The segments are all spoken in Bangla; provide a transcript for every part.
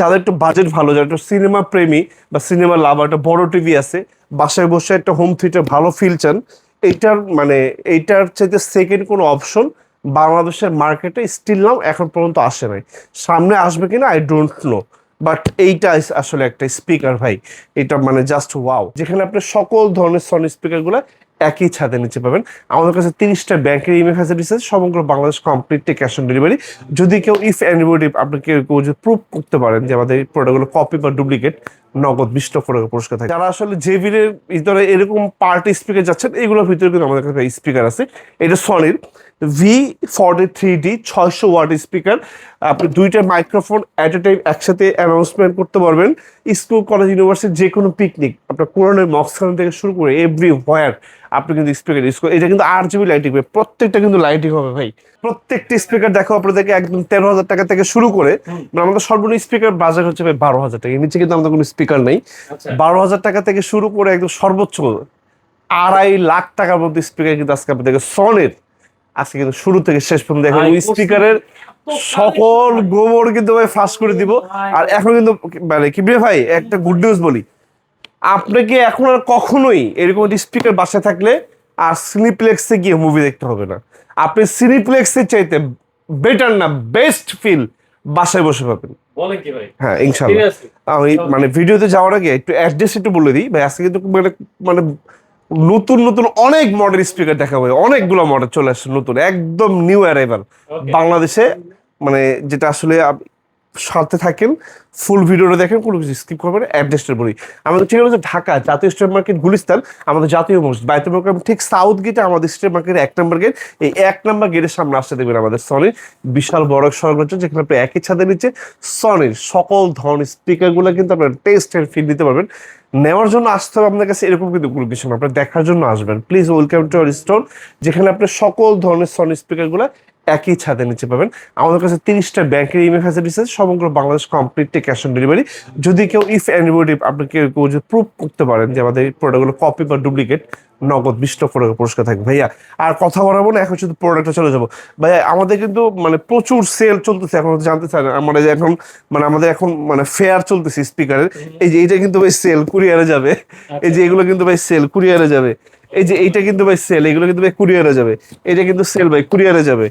যাদের একটু বাজেট ভালো, যারা একটু সিনেমা প্রেমী বা সিনেমা লাভার, একটা বড় টিভি আছে, বাসায় বসে একটা হোম থিয়েটার ভালো ফিল চান, এইটার মানে এইটার চাইতে সেকেন্ড কোনো অপশন বাংলাদেশের মার্কেটে স্টিল নাও এখন পর্যন্ত আসে নাই। সামনে আসবে কিনা আই ডোন্ট নো, বাট এইটা আসলে একটা স্পিকার ভাই, এটা মানে জাস্ট ওয়াও, যেখানে আপনি সকল ধরনের সনি স্পিকার গুলা একই ছাদের নিচে পাবেন। আমাদের কাছে 30টা ব্যাংকের ইএমআই ফ্যাসিলিটিস আছে, সমগ্র Bangladesh completely cash on delivery. যদি কেউ ইফ এনিবডি আপনি কেউ যদি প্রুভ করতে পারেন যে আমাদের প্রোডাক্টগুলো কপি বা ডুপ্লিকেট, নগদ 20 লক্ষ টাকা পুরস্কার থাকে। যারা আসলে জেবির ভিতরে এরকম পার্টি স্পিকার যাচ্ছেন, এগুলোর ভিতরে কিন্তু আমাদের কাছে স্পিকার আছে। এটা সনির V43D 600 ওয়াট স্পিকার। আপনি দুইটা মাইক্রোফোন অ্যাট এ টাইম একসাথে অ্যানাউন্সমেন্ট করতে পারবেন। স্কুল, কলেজ, ইউনিভার্সিটি, যে কোনো পিকনিক, আপনার কোরআনের মক্সখান থেকে শুরু করে এভরি হোয়ার আপনি কিন্তু স্পিকার ইউজ করেন। এটা কিন্তু RGB লাইটিং হবে, প্রত্যেকটা কিন্তু লাইটিং হবে ভাই। প্রত্যেকটি স্পিকার দেখো আপনাদেরকে একদম 13,000 টাকা থেকে শুরু করে, মানে আমাদের সর্বনিম্ন স্পিকার বাজার হচ্ছে ভাই 12,000 টাকা, নিচে কিন্তু আমাদের কোনো স্পিকার নেই। 12,000 টাকা থেকে শুরু করে একদম সর্বোচ্চ 2.5 লাখ টাকার মধ্যে স্পিকার কিন্তু আজকে আপনাদেরকে সনের আজকে কিন্তু শুরু থেকে শেষ পর্যন্ত দেখেন ওই স্পিকারের সকল গোবর কিন্তু ভাই ফাঁস করে দিব। আর এখন কিন্তু মানে কি ভাই, একটা গুড নিউজ বলি আপনাকে, এখন আর কখনোই এরকম স্পিকার বাসায় থাকলে আর সিনিপ্লেক্সে গিয়ে মুভি দেখতে হবে না। আপনি সিনিপ্লেক্সের চাইতে বেটার না বেস্ট ফিল বাসায় বসে পাবেন। বলেন কি ভাই? হ্যাঁ ইনশাআল্লাহ। আমি মানে ভিডিওতে যাওয়ার আগে একটু অ্যাড্রেস একটু বলে দিই ভাই, আজকে কিন্তু মানে মানে নতুন নতুন অনেক মডেল স্পিকার দেখাবো, অনেকগুলো মডেল চলে আসছে নতুন, একদম নিউ অ্যারাইভাল বাংলাদেশে। মানে যেটা আসলে সাথে থাকেন, ফুল ভিডিওটা দেখেন, কোনো কিছু স্কিপ করবেন। অ্যাড্রেসটা বলি, আমাদের ঠিকানা হচ্ছে ঢাকা জাতীয় স্টেট মার্কেট গুলিস্তান, আমাদের জাতীয় মসজিদ বায়তুল মোকাররম ঠিক সাউথ গেটে আমাদের স্টেট মার্কেটের 1 নম্বর গেট। এই 1 নম্বর গেটের সামনে আসতে দেখবেন আমাদের সনির বিশাল বড় সরঞ্জাম, যেখানে আপনি একই ছাদের নিচে সনির সকল ধরনের স্পিকারগুলো কিন্তু আপনার টেস্ট এন্ড ফিল নিতে পারবেন। নেওয়ার জন্য আসতে হবে আপনার কাছে এরকম কিন্তু কোনো কিছু না, আপনার দেখার জন্য আসবেন। Please welcome to our store, যেখানে আপনি সকল ধরনের সনি স্পিকারগুলো একই ছাদের নিচে পাবেন। আমাদের কাছে 30টা ব্যাংকের ইএমআই ফ্যাসিলিটিস আছে, সমগ্র Bangladesh completely cash on delivery. যদি কেউ ইফ এনিবডি আপনি কেউ যদি প্রুভ করতে পারেন যে আমাদের প্রোডাক্টগুলো কপি বা ডুপ্লিকেট, নগদ 20 লক্ষ টাকা পুরস্কার থাকবে ভাইয়া। আর কথা বলাবো না, এখন শুধু প্রোডাক্টে চলে যাবো ভাইয়া। আমাদের কিন্তু মানে প্রচুর সেল চলতেছে, এখন জানতে চান আমরা যে এখন মানে আমাদের এখন মানে ফেয়ার চলতেছে স্পিকারের। এই যে এটা কিন্তু ভাই সেল কুরিয়ারে যাবে, এই যে এগুলো কিন্তু ভাই সেল কুরিয়ারে যাবে, এই যে এইটা কিন্তু ভাই সেল, এগুলো কিন্তু ভাই কুরিয়ারে যাবে, এটা কিন্তু সেল ভাই কুরিয়ারে যাবে।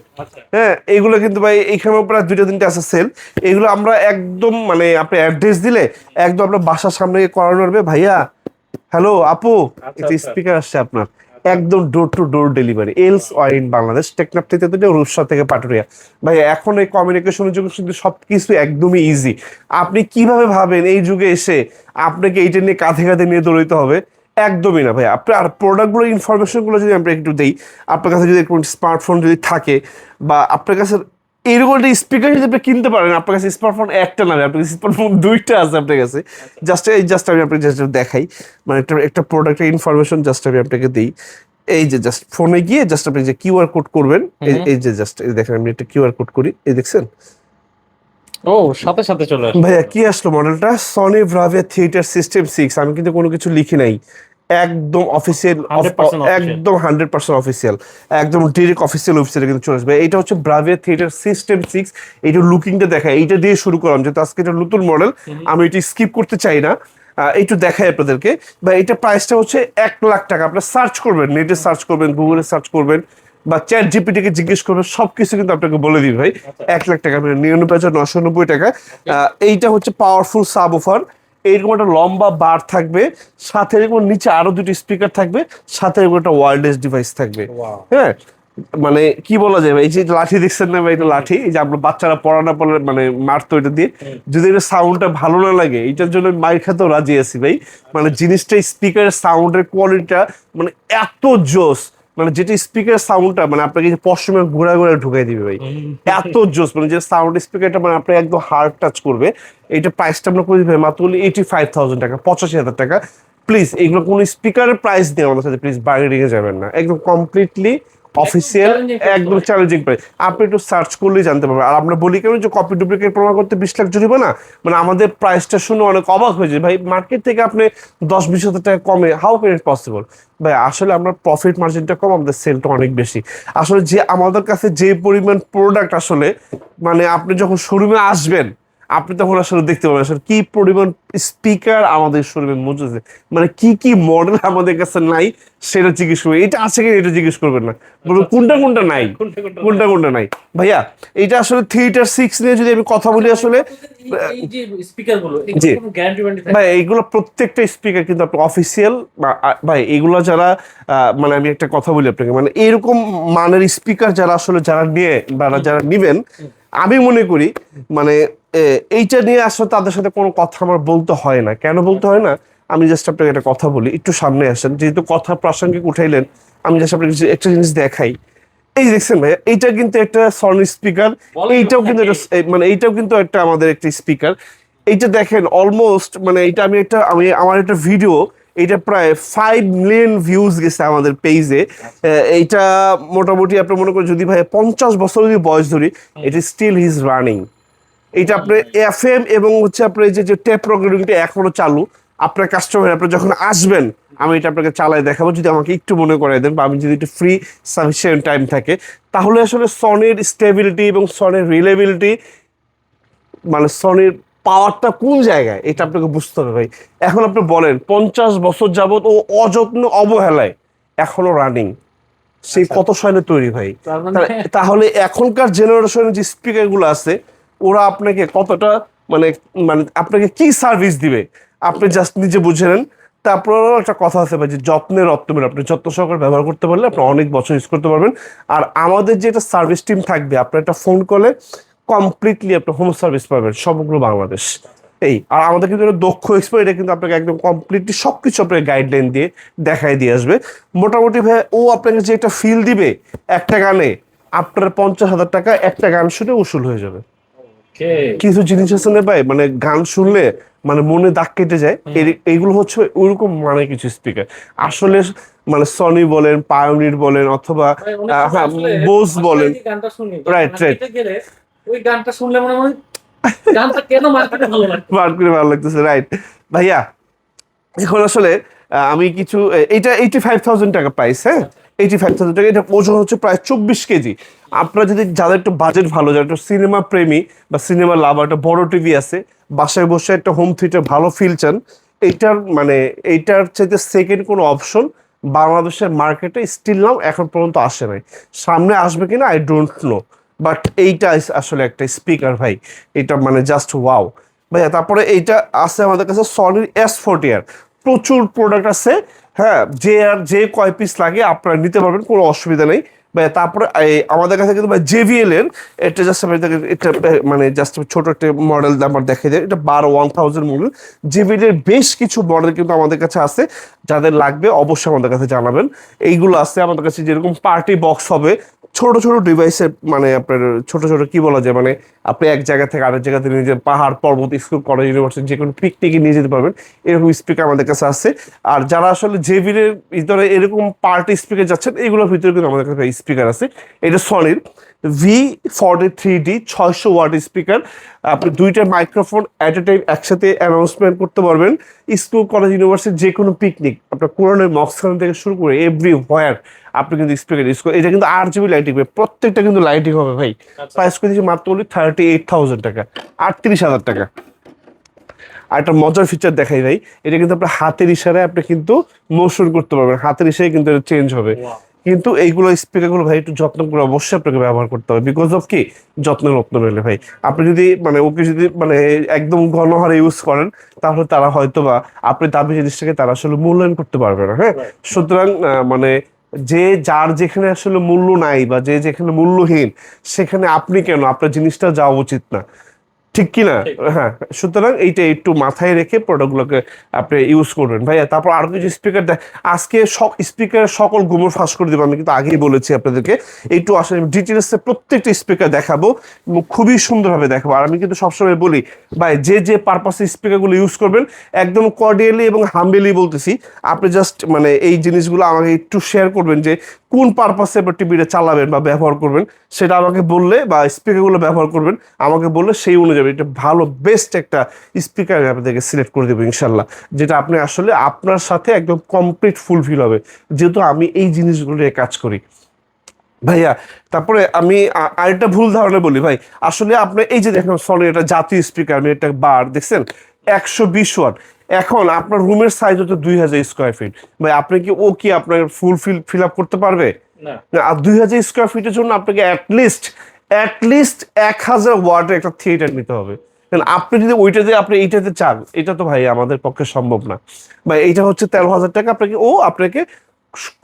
হ্যাঁ এইগুলো কিন্তু ভাই এইখানেও প্রায় 2-3টে আছে সেল। এগুলো আমরা একদম মানে আপনি অ্যাড্রেস দিলে একদম আপনার বাসার সামনে করানো হবে। ভাইয়া হ্যালো আপু, এটা স্পিকার আসছে আপনার, একদম door to door delivery, elsewhere in Bangladesh, Teknaf থেকে রূপসা থেকে পাটুরিয়া। ভাই এখন এই কমিউনিকেশনের যুগে কিন্তু সবকিছু একদমই ইজি। আপনি কিভাবে ভাবেন এই যুগে এসে আপনাকে এইটা নিয়ে কাঁধে কাঁধে নিয়ে দৌড়াইতে হবে? একদমই না ভাই। আপনার আর প্রোডাক্টগুলো ইনফরমেশনগুলো যদি আমরা একটু দিই, আপনার কাছে যদি কোনো স্মার্টফোন যদি থাকে বা আপনার কাছে এরকম একটা স্পিকার যদি আপনি কিনতে পারেন, আপনার কাছে স্মার্টফোন একটা না, আপনার কাছে স্মার্টফোন 2টা আছে আপনার কাছে। জাস্ট আমি আপনাকে জাস্ট দেখাই, মানে একটা প্রোডাক্টের ইনফরমেশন জাস্ট আমি আপনাকে দিই। এই যে জাস্ট ফোনে গিয়ে জাস্ট আপনি যে কিউআর কোড করবেন, এই যে জাস্ট এই দেখেন আমি একটা কিউআর কোড করি, এই দেখছেন ও সাথে সাথে চলে আসে ভাইয়া কি আসলো মডেলটা, সনি ব্রাভিয়া থিয়েটার সিস্টেম 6। আমি কিন্তু কোনো কিছু লিখি নাই, একদম অফিসিয়াল, 100% একদম 100% অফিসিয়াল, একদম ডিরেক্ট অফিসিয়াল ওয়েবসাইটে কিন্তু চলে আসবে। এটা হচ্ছে ব্রাভিয়া থিয়েটার সিস্টেম 6। এইটার লুকিংটা দেখায়, এইটা দিয়ে শুরু করলাম যেহেতু আজকে এটা নতুন মডেল, আমি এটি স্কিপ করতে চাই না, একটু দেখাই আপনাদেরকে। বা এটা প্রাইসটা হচ্ছে 1 লাখ টাকা। আপনারা সার্চ করবেন, নেটে সার্চ করবেন, গুগলে সার্চ করবেন বা চ্যাট জিপিটিকে জিজ্ঞেস করবেন, সবকিছু কিন্তু আপনাকে বলে দিবে ভাই। 1 লাখ টাকা, 99,990 টাকা। এইটা হচ্ছে পাওয়ারফুল সাব ওফার, এইরকম একটা লম্বা বার থাকবে, সাথে এরকম নিচে আরো 2টি স্পিকার থাকবে, সাথে এরকম একটা ওয়্যারলেস ডিভাইস থাকবে। হ্যাঁ মানে কি বলা যায় ভাই, এই যে লাঠি দেখছেন না ভাই, এটা লাঠি, এই যে আমরা বাচ্চারা পড়ানো পড়লে মানে মারতো এটা দিয়ে, যদি এটা সাউন্ডটা ভালো না লাগে এটার জন্য মাইর খেতেও রাজি আছি ভাই। মানে জিনিসটা স্পিকারের সাউন্ডের কোয়ালিটিটা মানে এত জোস, মানে যেটা স্পিকার সাউন্ডটা মানে আপনাকে পশ্চিমে ঘোরা ঘোরা ঢুকাই দিবে ভাই, এত জোস। মানে যে সাউন্ড স্পিকারটা মানে আপনার একদম হার্ড টাচ করবে। এইটা প্রাইসটা আমরা করে দিবে মাত্র 85,000 টাকা, 85,000 টাকা। প্লিজ এগুলো কোনো স্পিকারের প্রাইস নিয়ে আমাদের সাথে প্লিজ বাইরে যাবেন না, একদম কমপ্লিটলি অফিসিয়াল, একদম চ্যালেঞ্জিং প্রাইস। আপনি একটু সার্চ করলেই জানতে পারবেন। আর আমরা বলি কেন যে কপি ডুপ্লিকেট প্রমাণ করতে 20 লাখ জরিমানা, মানে আমাদের প্রাইসটা শুনে অনেক অবাক হয়ে যায় ভাই, মার্কেট থেকে আপনি 10-20 হাজার টাকা কমে, হাউ ক্যান ইট পসিবল? ভাই আসলে আমরা প্রফিট মার্জিনটা কম, আমাদের সেলটা অনেক বেশি। আসলে যে আমাদের কাছে যে পরিমাণ প্রোডাক্ট আসলে মানে আপনি যখন শোরুমে আসবেন আপনি তখন আসলে দেখতে পাবেন আসলে কি পরিমাণ স্পিকার আমাদের শোরুমে মজুদ আছে, মানে কি কি মডেল আমাদের কাছে নাই সেটা জিজ্ঞেস করবেন, এটা আছে কিনা এটা জিজ্ঞেস করবেন না, বলুন কোনটা কোনটা নাই, কোনটা কোনটা নাই। ভাইয়া এটা আসলে থিয়েটার 6 নিয়ে যদি আমি কথা বলি আসলে এই যে স্পিকার গুলো জি। কোনো গ্যারান্টি ওয়ারেন্টি থাকে? ভাই এইগুলো প্রত্যেকটা স্পিকার কিন্তু আপনার অফিসিয়াল, ভাই এগুলো যারা মানে আমি একটা কথা বলি আপনাকে, মানে এরকম মানের স্পিকার যারা আসলে যারা নিয়ে বা যারা নিবেন, আমি মনে করি মানে এইটা নিয়ে আসলে তাদের সাথে কোনো কথা আমার বলতে হয় না। কেন বলতে হয় না, আমি জাস্ট আপনাকে একটা কথা বলি, একটু সামনে আসেন, যেহেতু কথা প্রাসঙ্গিক উঠাইলেন, আমি জাস্ট আপনাকে একটা জিনিস দেখাই। এই দেখছেন ভাই, এইটা কিন্তু একটা সনি স্পিকার, এইটাও কিন্তু একটা মানে এইটাও কিন্তু একটা আমাদের একটা স্পিকার। এইটা দেখেন অলমোস্ট মানে এটা আমি আমার একটা ভিডিও, এটা প্রায় 5 মিলিয়ন ভিউজ গেছে আমাদের পেজে। এইটা মোটামুটি আপনি মনে করেন যদি ভাই 50 বছর যদি বয়স ধরি, এটা স্টিল হিজ রানিং। এটা আপনার এফএম এবং হচ্ছে আপনার এই যে টেপ রেকর্ডিংটা এখনো চালু। আপনার কাস্টমার আপনি যখন আসবেন, আমি এটা আপনাকে চালায় দেখাবো যদি আমাকে একটু মনে করাই দেন, বা আমি যদি একটু ফ্রি সাফিসিয়েন্ট টাইম থাকে, তাহলে আসলে সনির স্টেবিলিটি এবং সনির রিলেবিলিটি, মানে সনির পাওয়ারটা কোন জায়গায় এটা আপনাকে বুঝতে হবে ভাই। এখন আপনি বলেন 50 বছর যাবত ও অযত্ন অবহেলায় এখনো রানিং, সেই কত সালে তৈরি ভাই। তার মানে তাহলে এখনকার জেনারেশনের যে স্পিকার গুলো আছে, ওরা আপনাকে কতটা মানে মানে আপনাকে কি সার্ভিস দিবে আপনি জাস্ট নিজে বুঝে নেন। তারপরেও একটা কথা আছে ভাই, যে যত্নের রত্ন, আপনি যত্ন সহকারে ব্যবহার করতে পারলে আপনি অনেক বছর ইউজ করতে পারবেন। আর আমাদের যে একটা সার্ভিস টিম থাকবে, আপনার একটা ফোন কলে কমপ্লিটলি আপনি হোম সার্ভিস পাবেন সমগ্র বাংলাদেশ। এই আর আমাদের কিন্তু একটা দক্ষ এক্সপার্ট, এটা কিন্তু আপনাকে একদম কমপ্লিটলি সবকিছু আপনাকে গাইডলাইন দিয়ে দেখাই দিয়ে আসবে। মোটামুটি ভাই ও আপনাকে যে একটা ফিল দিবে একটা গানে, আপনার 50,000 টাকা একটা গান শুনে উসুল হয়ে যাবে। ওকে। কিছু জিনিস আছে না ভাই, মানে গান শুনলে মানে মনে দাগ কেটে যায়, এইগুলো হচ্ছে ওইরকম মানে কিছু স্পিকার আসলে। মানে সনি বলেন, পায়োনির বলেন, অথবা ভাই, অনেক সময় হ্যাঁ আসলে বোস বাসায় বলেন, যে গানটা শুনি, রাইট রাইট, মার্কেটে গেলে ওই গানটা শুনলে মনে হয় গানটা কেন মার্কেটে ভালো লাগে। বার করে ভালো লাগতেছে, রাইট। ভাইয়া এখন আসলে আমি কিছু এইটা 85,000 টাকা প্রাইস, হ্যাঁ 85,000 টাকা। এটা ওজন হচ্ছে প্রায় 24 কেজি। আপনারা যদি যাদের একটু বাজেট ভালো, যারা একটু সিনেমা প্রেমী বা সিনেমা লাভার, একটা বড় টিভি আছে, বাসায় বসে একটা হোম থিয়েটার ভালো ফিল চান, এইটার মানে এইটার চাইতে সেকেন্ড কোনো অপশন বাংলাদেশের মার্কেটে স্টিল নাও এখন পর্যন্ত আসে নাই। সামনে আসবে কিনা আই ডোন্ট নো, বাট এইটা আসলে একটা স্পিকার ভাই, এটা মানে জাস্ট ওয়াও ভাইয়া। তারপরে এইটা আছে আমাদের কাছে সনির S40R, প্রচুর প্রোডাক্ট আছে, হ্যাঁ যে কয় পিস লাগে আপনারা নিতে পারবেন, কোনো অসুবিধা নেই ভাই। তারপরে আমাদের কাছে কিন্তু ভাই JBL এর এটা জাস্ট এটা মানে জাস্ট ছোট একটা মডেল আমার দেখাই যায়, এটা 1000 মডেল। JBL এর বেশ কিছু মডেল কিন্তু আমাদের কাছে আছে, যাদের লাগবে অবশ্যই আমাদের কাছে জানাবেন। এইগুলো আছে আমাদের কাছে, যেরকম পার্টি বক্স হবে, ছোট ছোট ডিভাইসে, মানে আপনার ছোট ছোট কি বলা যায়, মানে আপনি এক জায়গা থেকে আরেক জায়গাতে নিয়ে যে পাহাড় পর্বত, স্কুল, কলেজ, ইউনিভার্সিটি, যে কোনো পিকনিকে নিয়ে যেতে পারবেন, এরকম স্পিকার আমাদের কাছে আছে। আর যারা আসলে JBL এর ভিতরে এরকম পার্টি স্পিকার যাচ্ছেন, এগুলোর ভিতরে কিন্তু আমাদের কাছে স্পিকার আছে। এটা সনির V43D 600 ওয়াট স্পিকার। আপনি দুইটা মাইক্রোফোন অ্যাট এ টাইম একসাথে অ্যানাউন্সমেন্ট করতে পারবেন। স্কুল, কলেজ, ইউনিভার্সিটি, যে কোনো পিকনিক, আপনার কোরআনের মক্সখান থেকে শুরু করে এভরি হোয়ার আপনি কিন্তু স্পিকার ইউজ করেন। এটা কিন্তু RGB লাইটিং, প্রত্যেকটা কিন্তু লাইটিং হবে ভাই। প্রাইস করে দিচ্ছি মাত্র 38,000 টাকা, 38,000 টাকা। আর একটা মজার ফিচার দেখাই ভাই, এটা কিন্তু আপনার হাতের ইশারায় আপনি কিন্তু মোশন করতে পারবেন, হাতের ইশারায় কিন্তু এটা চেঞ্জ হবে। কিন্তু এইগুলো স্পিকারগুলো ভাই একটু যত্ন করে অবশ্যই আপনাকে ব্যবহার করতে হবে, বিকজ অফ কি, যত্নের রত্ন রইলে ভাই। আপনি যদি মানে ওকে যদি মানে একদম ঘনহারে ইউজ করেন, তাহলে তারা হয়তো বা আপনি দামি জিনিসটাকে তারা আসলে মূল্যায়ন করতে পারবে না, হ্যাঁ। সুতরাং মানে যে যার যেখানে আসলে মূল্য নাই বা যে যেখানে মূল্যহীন, সেখানে আপনি কেন, আপনার জিনিসটা যাওয়া উচিত না, ঠিক কি না? হ্যাঁ, সুতরাং এইটা একটু মাথায় রেখে প্রোডাক্টগুলোকে আপনি ইউজ করবেন ভাইয়া। তারপর আরো কিছু স্পিকার আজকে স্পিকারের সকল গুমর ফাঁস করে দেবো, আমি কিন্তু আগেই বলেছি আপনাদেরকে। একটু আসলে ডিটেলসে প্রত্যেকটা স্পিকার দেখাবো এবং খুবই সুন্দরভাবে দেখাবো। আর আমি কিন্তু সবসময় বলি ভাই, যে যে পারপাসে স্পিকারগুলো ইউজ করবেন, একদম কর্ডিয়ালি এবং হাম্বেলি বলতেছি, আপনি জাস্ট মানে এই জিনিসগুলো আমাকে একটু শেয়ার করবেন, যে কোন পারপাসে টিভিটা চালাবেন বা ব্যবহার করবেন, সেটা আমাকে বললে, বা স্পিকারগুলো ব্যবহার করবেন আমাকে বললে, সেই অনুযায়ী এটা ভালো বেস্ট একটা স্পিকার আপনাদেরকে সিলেক্ট করে দেবো ইনশাল্লাহ, যেটা আপনি আসলে আপনার সাথে একদম কমপ্লিট ফুলফিল হবে, যেহেতু আমি এই জিনিসগুলো নিয়ে কাজ করি। ভাইয়া তারপরে আমি আরেকটা ভুল ধারণা বলি ভাই, আসলে আপনি এই যে দেখেন সনি এটা জাতীয় স্পিকার, আমি একটা বার দেখছেন 120 ওয়াট, এখন আপনার রুমের সাইজ হচ্ছে 2000 স্কোয়ার ফিট, ভাই আপনি কি ও কি আপনার ফুল ফিল আপ করতে পারবে না। না? আর 2000 স্কোয়ার ফিটের জন্য আপনাকে অ্যাটলিস্ট 1000 ওয়াটের একটা থিয়েটার নিতে হবে। কারণ আপনি যদি ওইটাতে আপনি এইটাতে চান, এটা তো ভাই আমাদের পক্ষে সম্ভব না ভাই। এইটা হচ্ছে 13,000 টাকা, আপনাকে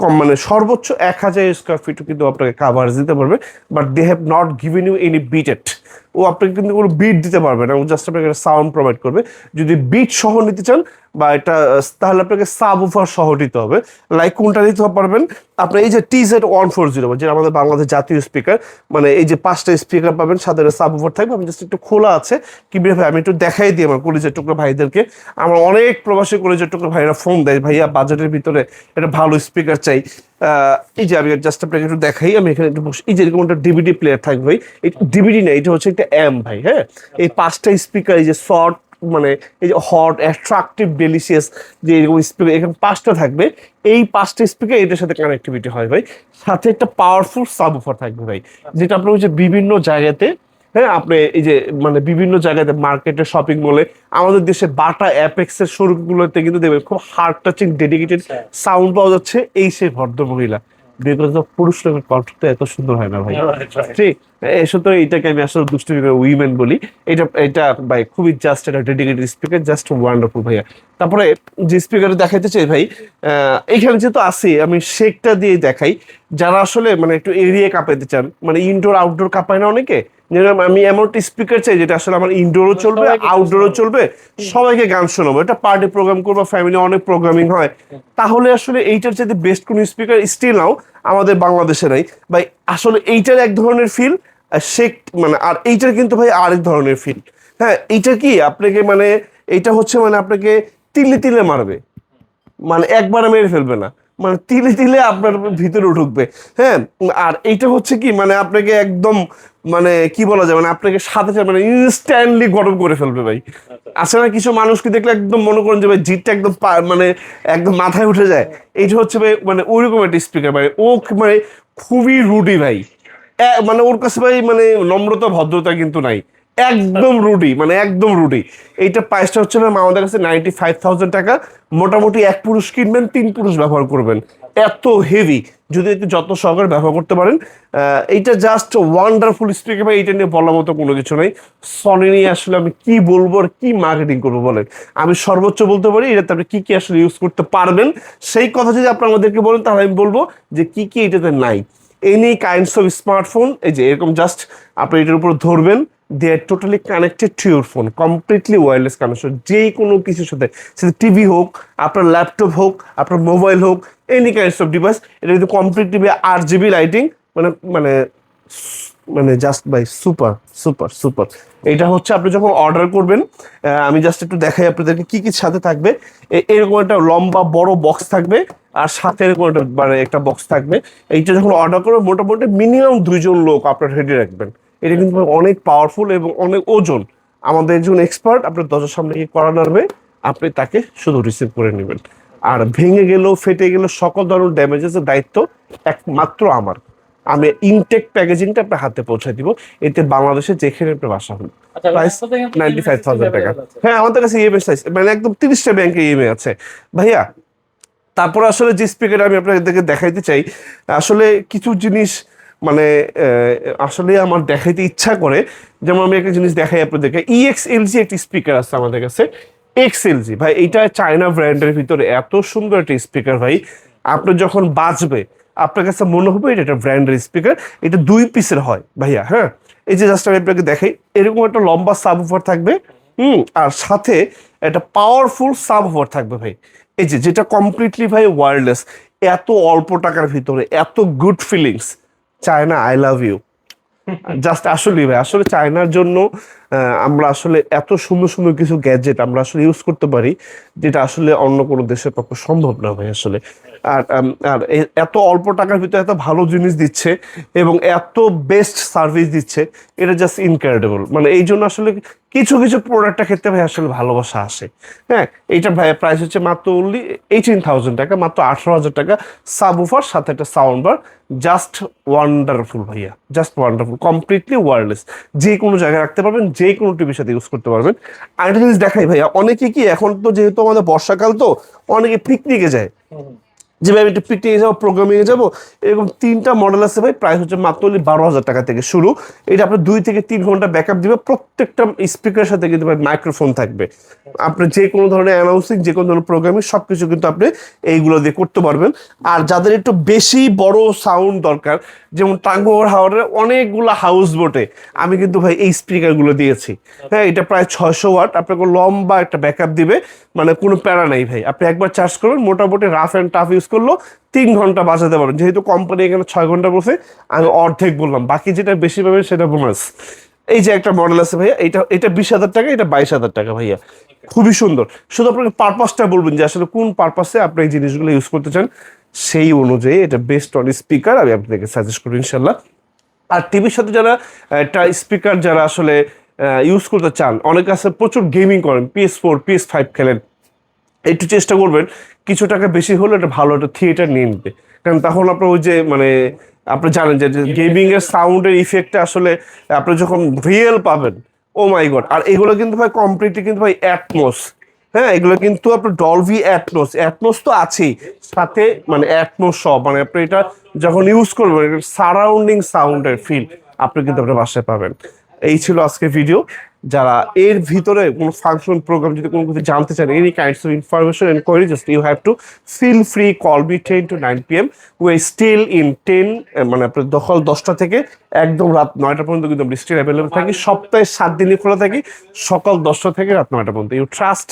কম মানে সর্বোচ্চ 1000 স্কোয়ার ফিট কিন্তু আপনাকে কাভার দিতে পারবে, but they have not given you any beat. ও আপনাকে কিন্তু কোনো বিট দিতে পারবে না, ও জাস্ট আপনাকে সাউন্ড প্রোভাইড করবে। যদি বিট সহ নিতে চান বা এটা তাহলে আপনাকে সাব উফার সহ নিতে হবে। লাইক কোনটা নিতে পারবেন আপনি, এই যে TZ-140 যেটা আমাদের বাংলাদেশ জাতীয় স্পিকার, মানে এই যে 5টা স্পিকার পাবেন, সাথে সাব উফার থাকবে। আমি জাস্ট একটু খোলা আছে কি ভাই, আমি একটু দেখাই দিই আমার কলেজের টুকরো ভাইদেরকে। আমার অনেক প্রবাসী কলেজের টুকরো ভাইরা ফোন দেয়, ভাইয়া বাজেটের ভিতরে একটা ভালো স্পিকার চাই। এই যে আমি জাস্ট আপনাকে একটু দেখাই, আমি এখানে একটু এই যে এরকম একটা ডিভিডি প্লেয়ার থাকবে ভাই, এই ডিভিডি না, এটা হচ্ছে একটা ভাই, হ্যাঁ। এই 5টা স্পিকার, এই যে শর্ট মানে এই যে হট অ্যাট্রাকটিভ ডেলিশিয়াস যে এরকম স্পিকার এখানে 5টা থাকবে, এই 5টা স্পিকার এটার সাথে কানেক্টিভিটি হয় ভাই, সাথে একটা পাওয়ারফুল সাবউফার থাকবে ভাই, যেটা আপনার হচ্ছে বিভিন্ন জায়গাতে, হ্যাঁ আপনি এই যে মানে বিভিন্ন জায়গাতে মার্কেটে শপিং মলে আমাদের দেশে বাটা অ্যাপেক্সের শোরুমগুলোতে কিন্তু দেখবেন খুব হার্ড টাচিং ডেডিকেটেড সাউন্ড পাওয়া যাচ্ছে এই সেই ভদ্র মহিলা, বিকজ অফ পুরুষ লোকের কণ্ঠটা এত সুন্দর হয় না ভাই। ঠিক সুতরাং এইটাকে আমি আসলে দুষ্টুমি উইমেন বলি। এটা ভাই খুবই জাস্ট একটা ডেডিকেটেড স্পিকার, জাস্ট ওয়ান্ডারফুল ভাইয়া। তারপরে যে স্পিকার দেখাইতে চাই ভাই, এইখানে যেহেতু আছে আমি শেকটা দিয়ে দেখাই, যারা আসলে মানে একটু এরিয়া কাঁপাইতে চান, মানে ইনডোর আউটডোর কাঁপায় না অনেকে, যেরকম আমি এমন একটা স্পিকার চাই যেটা আসলে আমার ইনডোরও চলবে আউটডোরও চলবে, সবাইকে গান শোনাবো, এটা পার্টি প্রোগ্রাম করবো, ফ্যামিলি অনেক প্রোগ্রামিং হয়, তাহলে আসলে এইটার চাইতে বেস্ট কোন স্পিকার স্টিল নাও আমাদের বাংলাদেশে নাই ভাই। আসলে এইটার এক ধরনের ফিল, শেক মানে, আর এইটার কিন্তু ভাই আরেক ধরনের ফিল। হ্যাঁ এইটা কি আপনাকে মানে, এইটা হচ্ছে মানে আপনাকে তিলে তিলে মারবে, মানে একবারে মেরে ফেলবে না, মানে তিলে তিলে আপনার ভিতরে ঢুকবে। হ্যাঁ আর এইটা হচ্ছে কি মানে আপনাকে একদম মানে কি বলা যায়, মানে আপনাকে সাথে সাথে মানে ইনস্ট্যান্টলি গরম করে ফেলবে ভাই। আছে না কিছু মানুষকে দেখলে একদম মনে করেন যে ভাই জিটটা একদম মানে একদম মাথায় উঠে যায়, এইটা হচ্ছে ভাই মানে ওইরকম একটা স্পিকার ভাই। ও মানে খুবই রুডি ভাই, মানে ওর কাছে ভাই মানে নম্রতা ভদ্রতা কিন্তু নাই, একদম রুডি, মানে একদম রুডি। এইটা প্রাইসটা হচ্ছে ম্যাম আমাদের কাছে 95,000 টাকা। মোটামুটি 1 পুরুষ কিনবেন, 3 পুরুষ ব্যবহার করবেন, এত হেভি, যদি একটু যত্ন সহকারে ব্যবহার করতে পারেন। এইটা জাস্ট ওয়ান্ডারফুল স্পিকার ভাই, এটা নিয়ে বলার মতো কোনো কিছু নাই। সনি নিয়ে আসলে আমি কি বলবো আর কি মার্কেটিং করবো বলেন, আমি সর্বোচ্চ বলতে পারি এটাতে আপনি কি কি আসলে ইউজ করতে পারবেন, সেই কথা যদি আপনি আমাদেরকে বলেন তাহলে আমি বলবো যে কি কি এটাতে নাই। এনি কাইন্ডস অফ স্মার্টফোন এই যে এরকম জাস্ট আপনি এটার উপর ধরবেন, they are totally connected to your phone, completely wireless connection, যে কোনো কিছুর সাথে, সেটা টিভি হোক, আপনার ল্যাপটপ হোক, আপনার মোবাইল হোক, এনি কাইন্ডস অফ ডিভাইস, এটা কিন্তু কমপ্লিটলি 8GB লাইটিং, মানে মানে মানে just by super super super. এটা হচ্ছে আপনি যখন অর্ডার করবেন, আমি জাস্ট একটু দেখাই আপনাদেরকে কি কি সাথে থাকবে। এরকম একটা লম্বা বড় বক্স থাকবে, আর সাথে এরকম একটা মানে একটা বক্স থাকবে। এইটা যখন অর্ডার করবেন মোটামুটি মিনিমাম 2জন লোক আপনার রেডি রাখবেন। এটা কিন্তু অনেক পাওয়ারফুল এবং অনেক ওজন। আমাদের একজন এক্সপার্ট আপনার দরজার সামনে গিয়ে করা নাড়বে, আপনি তাকে শুধু রিসিভ করে নেবেন। আর ভেঙে গেল ফেটে গেল সকল ধরনের ড্যামেজের দায়িত্ব একমাত্র আমার। আমি ইনটেক প্যাকেজিংটা আপনার হাতে পৌঁছে দিব, এতে বাংলাদেশে যেখানে আপনি বাসা হন। আচ্ছা, প্রাইস রাস্তা থেকে 95,000 টাকা। আছে। হ্যাঁ আমাদের কাছে ইএমআই সাইজ মানে একদম 30টা ব্যাংকে ইএমআই আছে ভাইয়া। তারপর আসলে যে স্পিকার আমি আপনাদেরকে দেখাইতে চাই, আসলে কিছু জিনিস মানে আসলে আমার দেখাইতে ইচ্ছা করে। যেমন আমি একটা জিনিস দেখাই আপনাদেরকে, EXLG একটি স্পিকার আছে আমাদের কাছে, XLG ভাই, এইটা চায়না ব্র্যান্ডের ভিতরে এত সুন্দর একটা স্পিকার ভাই, আপনার যখন বাজবে আপনার কাছে মনে হবে এটা একটা ব্র্যান্ডের স্পিকার। এটা 2 পিসের হয় ভাইয়া। হ্যাঁ এই যে জাস্ট আমি আপনাকে দেখাই, এরকম একটা লম্বা সাবউফার থাকবে, আর সাথে একটা পাওয়ারফুল সাবউফার থাকবে ভাই, এই যে যেটা কমপ্লিটলি ভাই ওয়্যারলেস। এত অল্প টাকার ভিতরে এত good feelings, China I love you. Just আসলে ভাই আসলে চায়নার জন্য আমরা আসলে এত সুন্দর সুন্দর কিছু গ্যাজেট আমরা আসলে ইউজ করতে পারি, যেটা আসলে অন্য কোনো দেশের পক্ষে সম্ভব না ভাই আসলে। আর এত অল্প টাকার ভিতরে এত ভালো জিনিস দিচ্ছে এবং এত বেস্ট সার্ভিস দিচ্ছে, এটা জাস্ট ইনক্রেডিবল। মানে এই জন্য আসলে কিছু কিছু প্রোডাক্টের ক্ষেত্রে ভাই আসলে ভালোবাসা আসে। হ্যাঁ, এইটা ভাই প্রাইস হচ্ছে মাত্র অনলি 18,000 টাকা, মাত্র 18,000 টাকা। সাবউফার সাথে একটা সাউন্ড বার, জাস্ট ওয়ান্ডারফুল ভাইয়া, জাস্ট ওয়ান্ডারফুল, কমপ্লিটলি ওয়্যারলেস, যে কোনো জায়গায় রাখতে পারবেন, যে কোনো টিভির সাথে ইউজ করতে পারবেন। আরেকটা জিনিস দেখাই ভাইয়া, অনেকে কি এখন তো যেহেতু আমাদের বর্ষাকাল, তো অনেকে পিকনিকে যায়, যে ভাই আমি একটু পিকনিকে যাবো, প্রোগ্রামিংয়ে যাবো, এরকম 3টা মডেল আছে ভাই। প্রাইস হচ্ছে মাত্র 12,000 টাকা থেকে শুরু। এটা আপনার 2 থেকে 3 ঘন্টা ব্যাকআপ দিবে। প্রত্যেকটা স্পিকারের সাথে কিন্তু ভাই মাইক্রোফোন থাকবে। আপনি যে কোনো ধরনের অ্যানাউন্সিং, যে কোনো ধরনের প্রোগ্রামিং সবকিছু কিন্তু আপনি এইগুলো দিয়ে করতে পারবেন। আর যাদের একটু বেশি বড় সাউন্ড দরকার, যেমন টাঙ্গুয়ার হাওয়ারের অনেকগুলো হাউস বোটে আমি কিন্তু ভাই এই স্পিকারগুলো দিয়েছি। হ্যাঁ, এটা প্রায় 600 ওয়াট, আপনাকে লম্বা একটা ব্যাকআপ দিবে, মানে কোনো প্যারা নাই ভাই। আপনি একবার চার্জ করবেন, মোটামুটি রাফ অ্যান্ড টাফ ইউজ করলো 3 ঘন্টা বাজাতে পারবেন। যেহেতু কোম্পানি এখানে 6 ঘন্টা বসে, আমি অর্ধেক বললাম, বাকি যেটা বেশি পাবেন সেটা বোনাস। এই যে একটা মডেল আছে ভাইয়া, এটা 20,000 টাকা, এটা 22,000 টাকা ভাইয়া, খুবই সুন্দর। শুধু আপনাকে পারপাসটা বলবেন যে আসলে কোন পারপাসে আপনি এই জিনিসগুলো ইউজ করতে চান, সেই অনুযায়ী এটা বেস্ট অন স্পিকার আমি আপনাদেরকে সাজেস্ট করি ইনশাল্লাহ। আর টিভির সাথে যারা একটা স্পিকার যারা আসলে ইউজ করতে চান, অনেকে আছে প্রচুর গেমিং করেন, PS4 PS5 খেলেন, একটু চেষ্টা করবেন কিছু টাকা বেশি হলে একটা ভালো একটা থিয়েটার নিয়ে নিতে। কারণ তখন আপনার ওই যে মানে আপনি জানেন যে গেমিং এর সাউন্ডের ইফেক্টটা আসলে আপনি যখন রিয়েল পাবেন, ও মাই গড। আর এগুলো কিন্তু ভাই কমপ্লিটলি কিন্তু ভাই অ্যাটমস। হ্যাঁ, এগুলো কিন্তু আপনার ডলভি অ্যাটমস, অ্যাটমস তো আছেই, সাথে মানে অ্যাটমস সব, মানে আপনি এটা যখন ইউজ করবেন সারাউন্ডিং সাউন্ডের ফিল আপনি কিন্তু আপনার বাসায় পাবেন। এই ছিল আজকে ভিডিও। যারা এর ভিতরে কোনো ফাংশন প্রোগ্রাম যদি কোনো কিছু জানতে চান, any kinds of information enquiry, just you have to feel free call me 10 to 9 PM। We still in 10, মানে আপনার দখল 10টা থেকে একদম রাত 9টা পর্যন্ত কিন্তু আমরা স্টিল অ্যাভেলেবল থাকি। সপ্তাহে 7 দিনই খোলা থাকি, সকাল 10টা থেকে রাত 9টা পর্যন্ত। You trust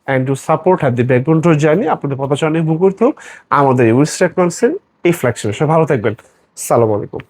and you support have the backbone to journey. আপনাদের পথচরণে মুখ করতে হোক আমাদের এই উইস্টার কনসেন্ট এই ফ্ল্যাগশিপ। সব ভালো থাকবেন। সালাম আলাইকুম।